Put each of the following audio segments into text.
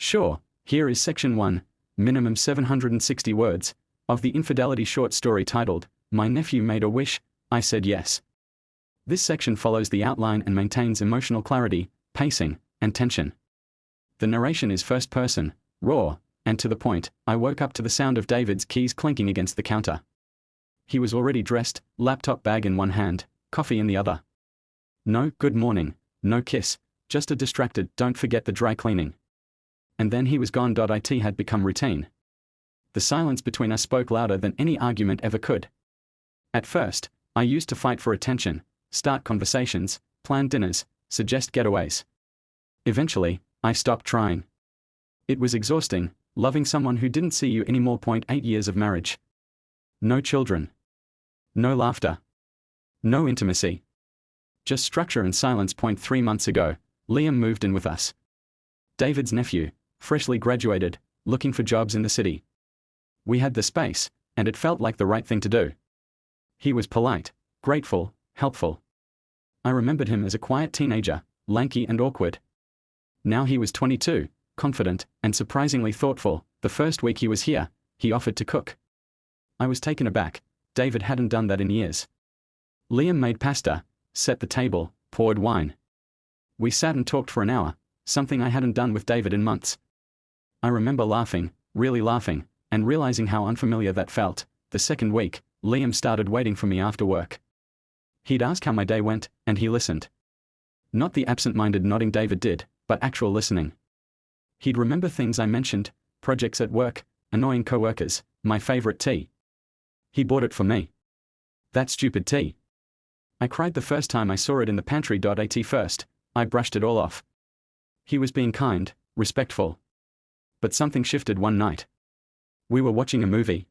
Sure, here is section 1, minimum 760 words, of the infidelity short story titled, My Nephew Made a Wish, I Said Yes. This section follows the outline and maintains emotional clarity, pacing, and tension. The narration is first person, raw, and to the point. I woke up to the sound of David's keys clinking against the counter. He was already dressed, laptop bag in one hand, coffee in the other. No good morning, no kiss, just a distracted don't forget the dry cleaning. And then he was gone. It had become routine. The silence between us spoke louder than any argument ever could. At first, I used to fight for attention, start conversations, plan dinners, suggest getaways. Eventually, I stopped trying. It was exhausting, loving someone who didn't see you anymore. 8 years of marriage. No children. No laughter. No intimacy. Just structure and silence. 3 months ago, Liam moved in with us. David's nephew, freshly graduated, looking for jobs in the city. We had the space, and it felt like the right thing to do. He was polite, grateful, helpful. I remembered him as a quiet teenager, lanky and awkward. Now he was 22, confident, and surprisingly thoughtful. The first week he was here, he offered to cook. I was taken aback. David hadn't done that in years. Liam made pasta, set the table, poured wine. We sat and talked for an hour, something I hadn't done with David in months. I remember laughing, really laughing, and realizing how unfamiliar that felt. The second week, Liam started waiting for me after work. He'd ask how my day went, and he listened. Not the absent-minded nodding David did, but actual listening. He'd remember things I mentioned, projects at work, annoying co-workers, my favorite tea. He bought it for me. That stupid tea. I cried the first time I saw it in the pantry. At first, I brushed it all off. He was being kind, respectful. But something shifted one night. We were watching a movie.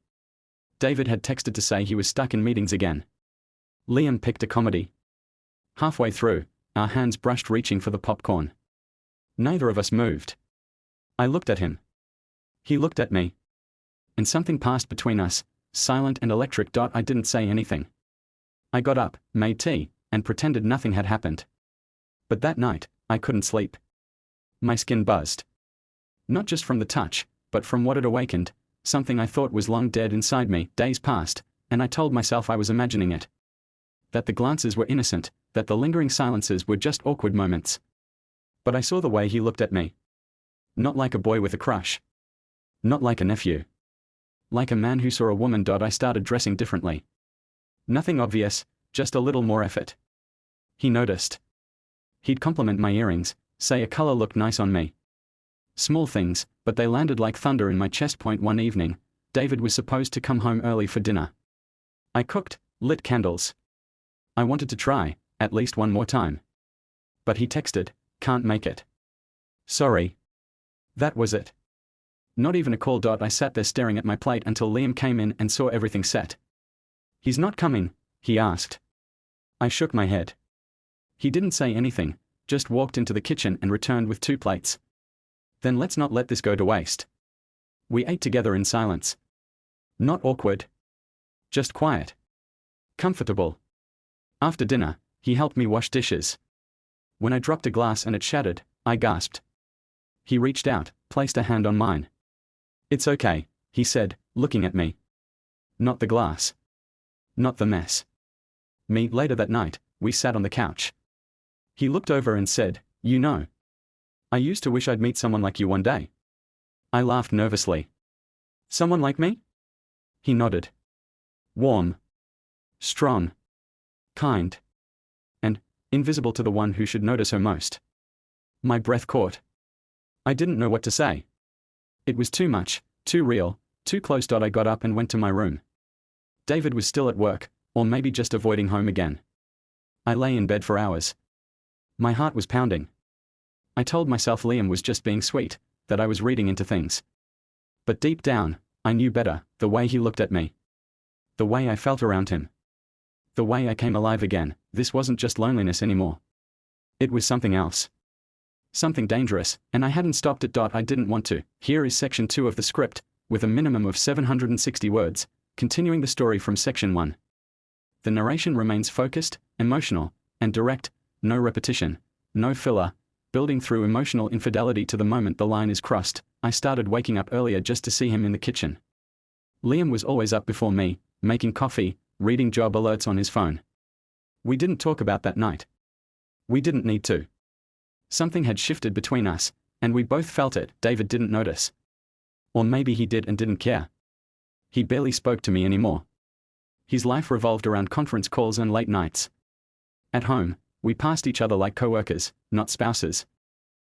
David had texted to say he was stuck in meetings again. Liam picked a comedy. Halfway through, our hands brushed reaching for the popcorn. Neither of us moved. I looked at him. He looked at me. And something passed between us, silent and electric. I didn't say anything. I got up, made tea, and pretended nothing had happened. But that night, I couldn't sleep. My skin buzzed. Not just from the touch, but from what it awakened, something I thought was long dead inside me. Days passed, and I told myself I was imagining it. That the glances were innocent, that the lingering silences were just awkward moments. But I saw the way he looked at me. Not like a boy with a crush. Not like a nephew. Like a man who saw a woman. I started dressing differently. Nothing obvious, just a little more effort. He noticed. He'd compliment my earrings, say a color looked nice on me. Small things, but they landed like thunder in my chest. One evening, David was supposed to come home early for dinner. I cooked, lit candles. I wanted to try, at least one more time. But he texted, can't make it. Sorry. That was it. Not even a call. I sat there staring at my plate until Liam came in and saw everything set. He's not coming, he asked. I shook my head. He didn't say anything, just walked into the kitchen and returned with 2 plates. Then let's not let this go to waste. We ate together in silence. Not awkward. Just quiet. Comfortable. After dinner, he helped me wash dishes. When I dropped a glass and it shattered, I gasped. He reached out, placed a hand on mine. It's okay, he said, looking at me. Not the glass. Not the mess. Me. Later that night, we sat on the couch. He looked over and said, you know, I used to wish I'd meet someone like you one day. I laughed nervously. Someone like me? He nodded. Warm. Strong. Kind. And invisible to the one who should notice her most. My breath caught. I didn't know what to say. It was too much, too real, too close. I got up and went to my room. David was still at work, or maybe just avoiding home again. I lay in bed for hours. My heart was pounding. I told myself Liam was just being sweet, that I was reading into things. But deep down, I knew better. The way he looked at me. The way I felt around him. The way I came alive again. This wasn't just loneliness anymore. It was something else. Something dangerous, and I hadn't stopped it. I didn't want to. Here is section 2 of the script, with a minimum of 760 words, continuing the story from section 1. The narration remains focused, emotional, and direct, no repetition, no filler, building through emotional infidelity to the moment the line is crossed. I started waking up earlier just to see him in the kitchen. Liam was always up before me, making coffee, reading job alerts on his phone. We didn't talk about that night. We didn't need to. Something had shifted between us, and we both felt it. David didn't notice. Or maybe he did and didn't care. He barely spoke to me anymore. His life revolved around conference calls and late nights. At home, we passed each other like co-workers, not spouses.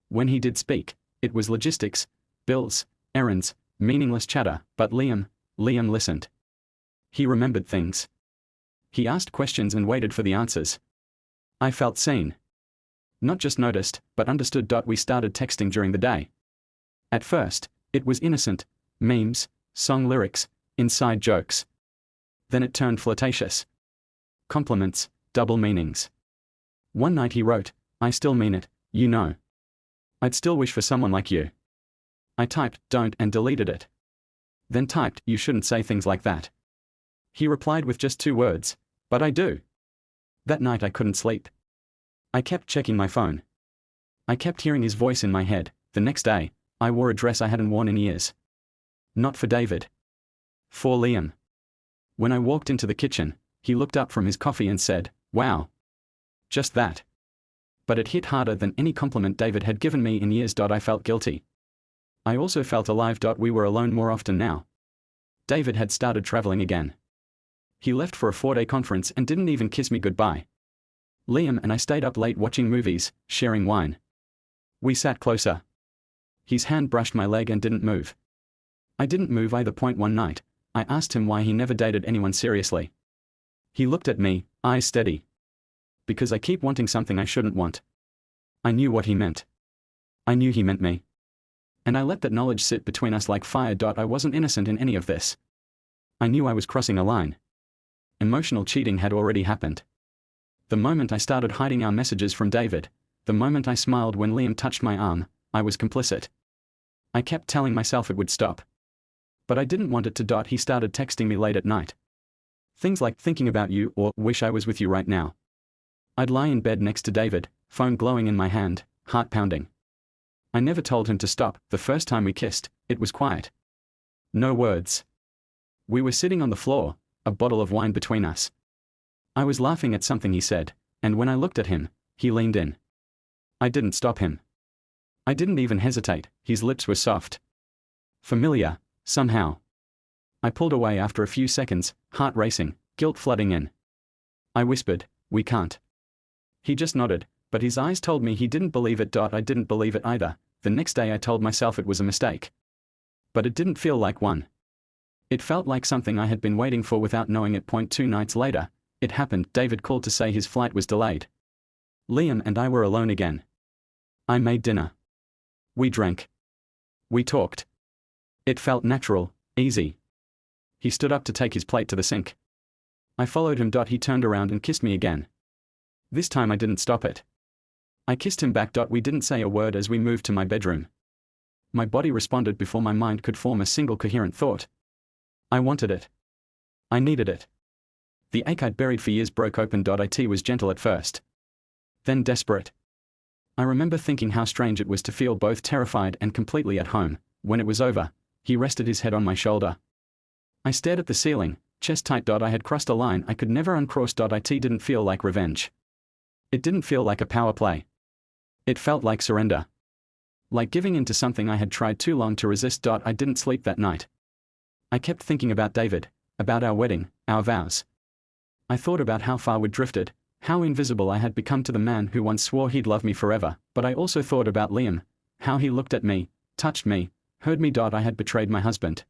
When he did speak, it was logistics, bills, errands, meaningless chatter, but Liam listened. He remembered things. He asked questions and waited for the answers. I felt seen. Not just noticed, but understood. We started texting during the day. At first, it was innocent, memes, song lyrics, inside jokes. Then it turned flirtatious. Compliments, double meanings. One night he wrote, "I still mean it, you know. I'd still wish for someone like you." I typed, "Don't," and deleted it. Then typed, "You shouldn't say things like that." He replied with just 2 words, "But I do." That night I couldn't sleep. I kept checking my phone. I kept hearing his voice in my head. The next day, I wore a dress I hadn't worn in years. Not for David. For Liam. When I walked into the kitchen, he looked up from his coffee and said, "Wow. Just that." But it hit harder than any compliment David had given me in years. I felt guilty. I also felt alive. We were alone more often now. David had started traveling again. He left for a 4-day conference and didn't even kiss me goodbye. Liam and I stayed up late watching movies, sharing wine. We sat closer. His hand brushed my leg and didn't move. I didn't move either. One night, I asked him why he never dated anyone seriously. He looked at me, eyes steady. Because I keep wanting something I shouldn't want. I knew what he meant. I knew he meant me. And I let that knowledge sit between us like fire. I wasn't innocent in any of this. I knew I was crossing a line. Emotional cheating had already happened. The moment I started hiding our messages from David, the moment I smiled when Liam touched my arm, I was complicit. I kept telling myself it would stop. But I didn't want it to. He started texting me late at night. Things like "thinking about you" or "wish I was with you right now." I'd lie in bed next to David, phone glowing in my hand, heart pounding. I never told him to stop. The first time we kissed, it was quiet. No words. We were sitting on the floor, a bottle of wine between us. I was laughing at something he said, and when I looked at him, he leaned in. I didn't stop him. I didn't even hesitate. His lips were soft. Familiar, somehow. I pulled away after a few seconds, heart racing, guilt flooding in. I whispered, "We can't." He just nodded, but his eyes told me he didn't believe it. I didn't believe it either. The next day I told myself it was a mistake. But it didn't feel like one. It felt like something I had been waiting for without knowing it. 2 nights later, it happened. David called to say his flight was delayed. Liam and I were alone again. I made dinner. We drank. We talked. It felt natural, easy. He stood up to take his plate to the sink. I followed him. He turned around and kissed me again. This time I didn't stop it. I kissed him back. We didn't say a word as we moved to my bedroom. My body responded before my mind could form a single coherent thought. I wanted it. I needed it. The ache I'd buried for years broke open. It was gentle at first. Then desperate. I remember thinking how strange it was to feel both terrified and completely at home. When it was over, he rested his head on my shoulder. I stared at the ceiling, chest tight. I had crossed a line I could never uncross. It didn't feel like revenge. It didn't feel like a power play. It felt like surrender. Like giving in to something I had tried too long to resist. I didn't sleep that night. I kept thinking about David, about our wedding, our vows. I thought about how far we'd drifted, how invisible I had become to the man who once swore he'd love me forever, but I also thought about Liam, how he looked at me, touched me, heard me. I had betrayed my husband.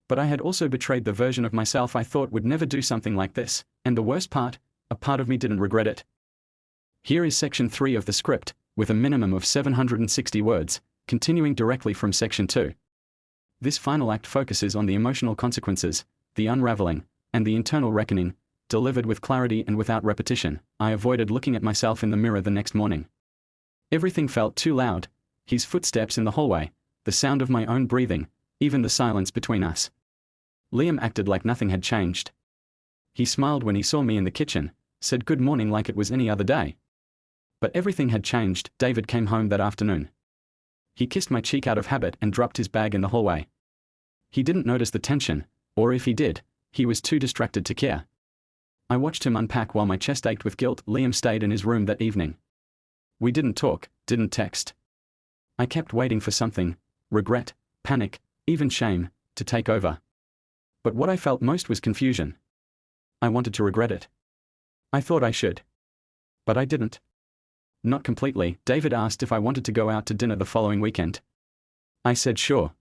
But I had also betrayed the version of myself I thought would never do something like this, and the worst part, a part of me didn't regret it. Here is section 3 of the script, with a minimum of 760 words, continuing directly from section 2. This final act focuses on the emotional consequences, the unraveling, and the internal reckoning, delivered with clarity and without repetition. I avoided looking at myself in the mirror the next morning. Everything felt too loud, his footsteps in the hallway, the sound of my own breathing, even the silence between us. Liam acted like nothing had changed. He smiled when he saw me in the kitchen, said good morning like it was any other day. But everything had changed. David came home that afternoon. He kissed my cheek out of habit and dropped his bag in the hallway. He didn't notice the tension, or if he did, he was too distracted to care. I watched him unpack while my chest ached with guilt. Liam stayed in his room that evening. We didn't talk, didn't text. I kept waiting for something, regret, panic, even shame, to take over. But what I felt most was confusion. I wanted to regret it. I thought I should. But I didn't. Not completely. David asked if I wanted to go out to dinner the following weekend. I said sure.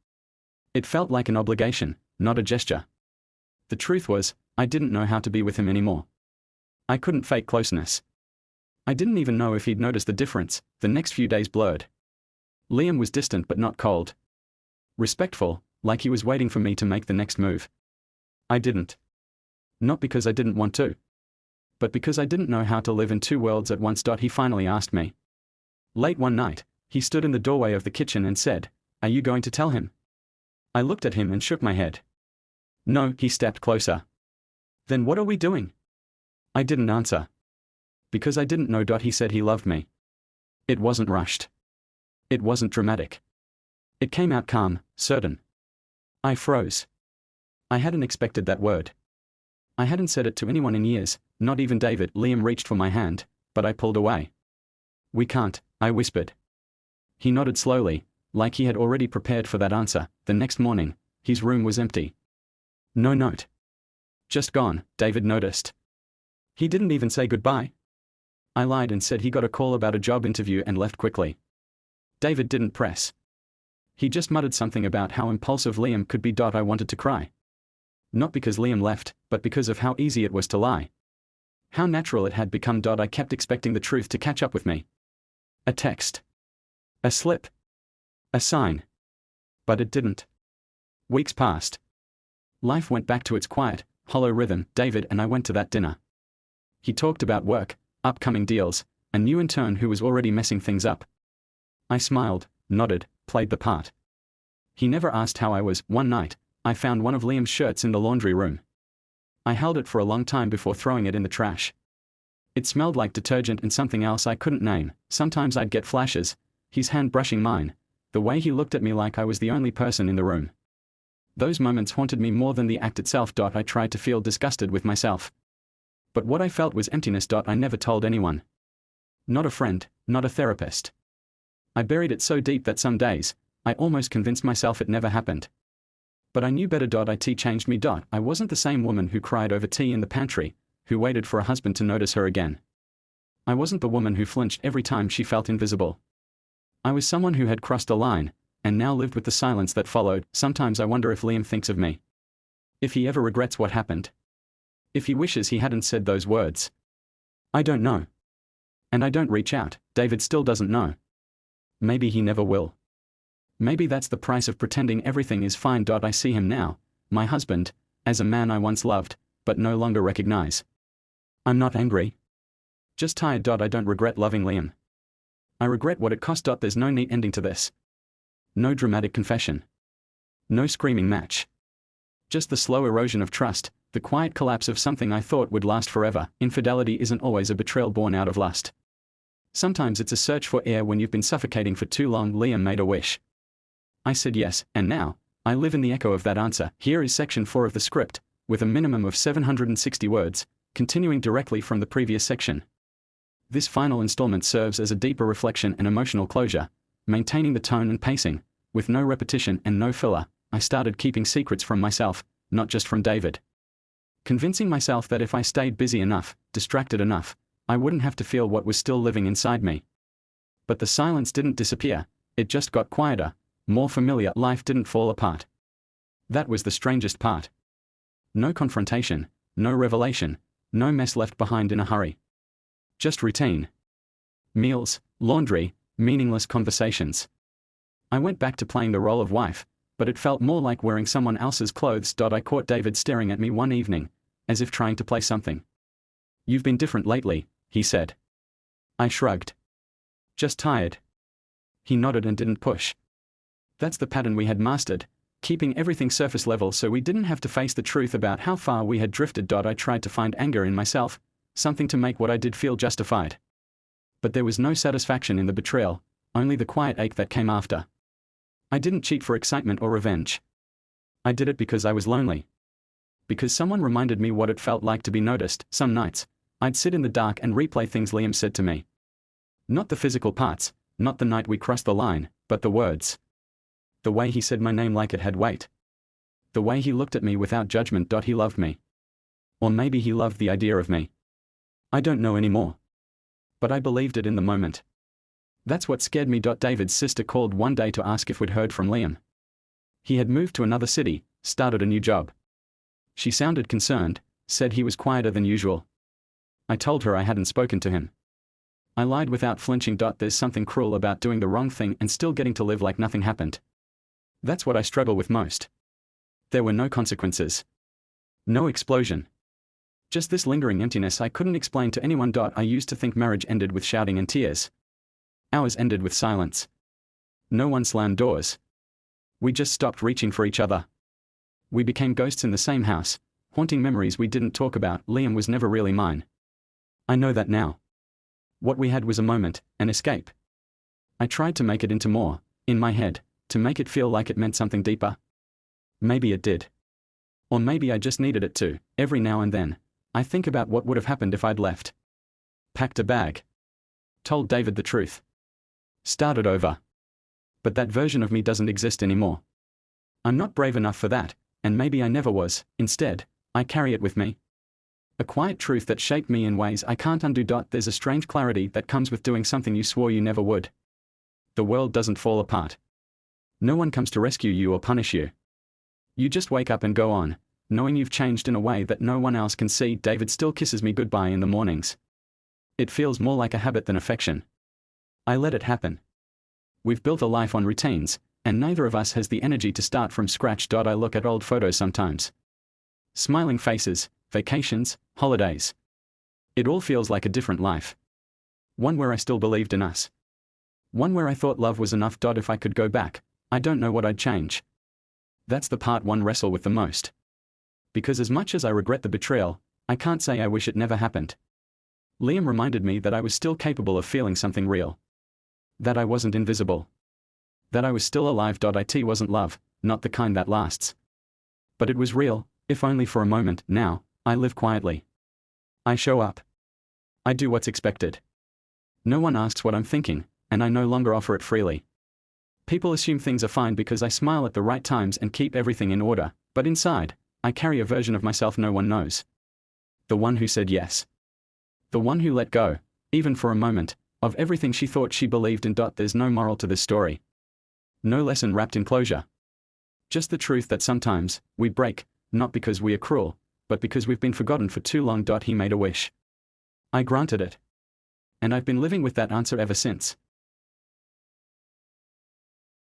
It felt like an obligation, not a gesture. The truth was, I didn't know how to be with him anymore. I couldn't fake closeness. I didn't even know if he'd noticed the difference. The next few days blurred. Liam was distant but not cold. Respectful, like he was waiting for me to make the next move. I didn't. Not because I didn't want to, but because I didn't know how to live in two worlds at once. He finally asked me. Late one night, he stood in the doorway of the kitchen and said, "Are you going to tell him?" I looked at him and shook my head. No. He stepped closer. Then what are we doing? I didn't answer. Because I didn't know. He said he loved me. It wasn't rushed. It wasn't dramatic. It came out calm, certain. I froze. I hadn't expected that word. I hadn't said it to anyone in years, not even David. Liam reached for my hand, but I pulled away. We can't, I whispered. He nodded slowly, like he had already prepared for that answer. The next morning, his room was empty. No note. Just gone. David noticed. He didn't even say goodbye. I lied and said he got a call about a job interview and left quickly. David didn't press. He just muttered something about how impulsive Liam could be. I wanted to cry. Not because Liam left, but because of how easy it was to lie. How natural it had become. I kept expecting the truth to catch up with me. A text. A slip. A sign. But it didn't. Weeks passed. Life went back to its quiet, hollow rhythm. David and I went to that dinner. He talked about work, upcoming deals, a new intern who was already messing things up. I smiled, nodded, played the part. He never asked how I was. One night, I found one of Liam's shirts in the laundry room. I held it for a long time before throwing it in the trash. It smelled like detergent and something else I couldn't name. Sometimes I'd get flashes, his hand brushing mine, the way he looked at me like I was the only person in the room. Those moments haunted me more than the act itself. I tried to feel disgusted with myself. But what I felt was emptiness. I never told anyone. Not a friend, not a therapist. I buried it so deep that some days, I almost convinced myself it never happened. But I knew better. It changed me. I wasn't the same woman who cried over tea in the pantry, who waited for a husband to notice her again. I wasn't the woman who flinched every time she felt invisible. I was someone who had crossed a line, and now lived with the silence that followed. Sometimes I wonder if Liam thinks of me. If he ever regrets what happened. If he wishes he hadn't said those words. I don't know. And I don't reach out. David still doesn't know. Maybe he never will. Maybe that's the price of pretending everything is fine. I see him now, my husband, as a man I once loved, but no longer recognize. I'm not angry. Just tired. I don't regret loving Liam. I regret what it cost. There's no neat ending to this. No dramatic confession. No screaming match. Just the slow erosion of trust, the quiet collapse of something I thought would last forever. Infidelity isn't always a betrayal born out of lust. Sometimes it's a search for air when you've been suffocating for too long. Liam made a wish. I said yes, and now, I live in the echo of that answer. Here is section 4 of the script, with a minimum of 760 words, continuing directly from the previous section. This final installment serves as a deeper reflection and emotional closure, maintaining the tone and pacing, with no repetition and no filler. I started keeping secrets from myself, not just from David. Convincing myself that if I stayed busy enough, distracted enough, I wouldn't have to feel what was still living inside me. But the silence didn't disappear, it just got quieter, more familiar. Life didn't fall apart. That was the strangest part. No confrontation, no revelation, no mess left behind in a hurry. Just routine. Meals, laundry, meaningless conversations. I went back to playing the role of wife, but it felt more like wearing someone else's clothes. I caught David staring at me one evening, as if trying to play something. You've been different lately, he said. I shrugged. Just tired. He nodded and didn't push. That's the pattern we had mastered, keeping everything surface level so we didn't have to face the truth about how far we had drifted. I tried to find anger in myself, something to make what I did feel justified. But there was no satisfaction in the betrayal, only the quiet ache that came after. I didn't cheat for excitement or revenge. I did it because I was lonely. Because someone reminded me what it felt like to be noticed. Some nights, I'd sit in the dark and replay things Liam said to me. Not the physical parts, not the night we crossed the line, but the words. The way he said my name like it had weight. The way he looked at me without judgment. He loved me. Or maybe he loved the idea of me. I don't know anymore. But I believed it in the moment. That's what scared me. David's sister called one day to ask if we'd heard from Liam. He had moved to another city, started a new job. She sounded concerned, said he was quieter than usual. I told her I hadn't spoken to him. I lied without flinching. There's something cruel about doing the wrong thing and still getting to live like nothing happened. That's what I struggle with most. There were no consequences. No explosion. Just this lingering emptiness I couldn't explain to anyone. I used to think marriage ended with shouting and tears. Ours ended with silence. No one slammed doors. We just stopped reaching for each other. We became ghosts in the same house, haunting memories we didn't talk about. Liam was never really mine. I know that now. What we had was a moment, an escape. I tried to make it into more, in my head, to make it feel like it meant something deeper. Maybe it did. Or maybe I just needed it to. Every now and then, I think about what would have happened if I'd left. Packed a bag. Told David the truth. Started over. But that version of me doesn't exist anymore. I'm not brave enough for that, and maybe I never was. Instead, I carry it with me. A quiet truth that shaped me in ways I can't undo. There's a strange clarity that comes with doing something you swore you never would. The world doesn't fall apart. No one comes to rescue you or punish you. You just wake up and go on, knowing you've changed in a way that no one else can see. David still kisses me goodbye in the mornings. It feels more like a habit than affection. I let it happen. We've built a life on routines, and neither of us has the energy to start from scratch. I look at old photos sometimes. Smiling faces, vacations, holidays. It all feels like a different life. One where I still believed in us. One where I thought love was enough. If I could go back, I don't know what I'd change. That's the part one wrestle with the most. Because as much as I regret the betrayal, I can't say I wish it never happened. Liam reminded me that I was still capable of feeling something real. That I wasn't invisible. That I was still alive. It wasn't love, not the kind that lasts. But it was real, if only for a moment. Now, I live quietly. I show up. I do what's expected. No one asks what I'm thinking, and I no longer offer it freely. People assume things are fine because I smile at the right times and keep everything in order, but inside, I carry a version of myself no one knows. The one who said yes. The one who let go, even for a moment, of everything she thought she believed in. There's no moral to this story. No lesson wrapped in closure. Just the truth that sometimes, we break, not because we are cruel, but because we've been forgotten for too long. He made a wish. I granted it. And I've been living with that answer ever since.